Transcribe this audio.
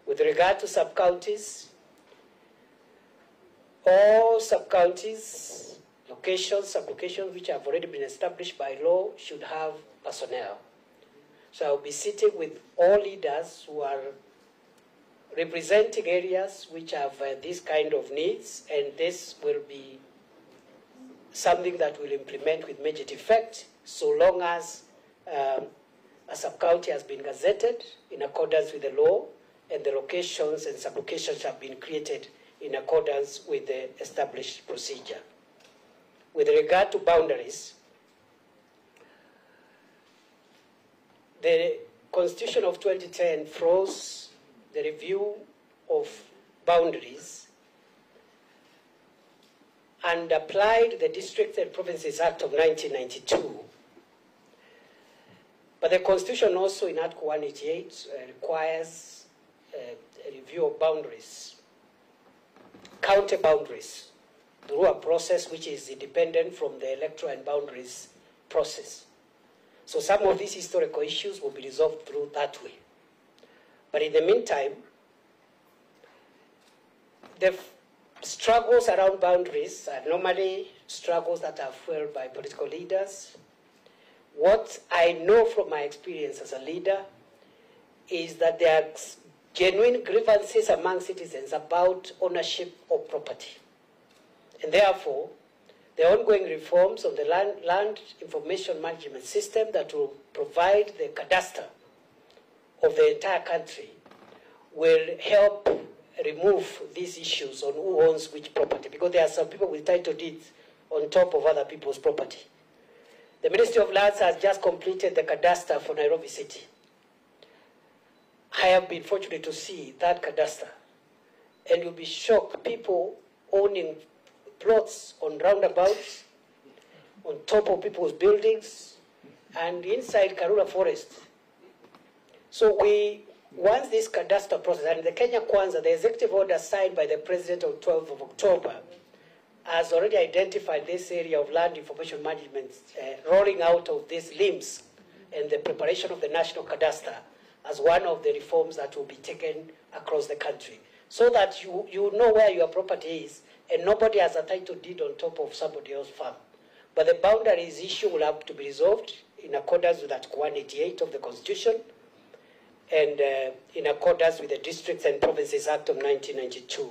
With regard to sub-counties, all sub-counties, locations, sub-locations which have already been established by law should have personnel. So I'll be sitting with all leaders who are representing areas which have this kind of needs, and this will be something that we'll implement with immediate effect so long as a sub-county has been gazetted in accordance with the law and the locations and sub-locations have been created in accordance with the established procedure. With regard to boundaries, the Constitution of 2010 froze the review of boundaries and applied the Districts and Provinces Act of 1992. But the Constitution also in Article 188 requires a review of boundaries, county boundaries, through a process which is independent from the electoral and boundaries process. So some of these historical issues will be resolved through that way. But in the meantime, the struggles around boundaries are normally struggles that are fueled by political leaders. What I know from my experience as a leader is that there are genuine grievances among citizens about ownership of property. And therefore, the ongoing reforms of the land information management system that will provide the cadastre of the entire country will help remove these issues on who owns which property, because there are some people with title deeds on top of other people's property. The Ministry of Lands has just completed the cadastre for Nairobi City. I have been fortunate to see that cadastre, and you'll be shocked, people owning plots on roundabouts, on top of people's buildings, and inside Karura Forest. So once this cadastre process, and the Kenya Kwanza, the executive order signed by the President on 12th of October, has already identified this area of land information management, rolling out of these limbs and the preparation of the national cadastre as one of the reforms that will be taken across the country, so that you know where your property is and nobody has a title deed on top of somebody else's farm. But the boundaries issue will have to be resolved in accordance with Article 188 of the Constitution and in accordance with the Districts and Provinces Act of 1992.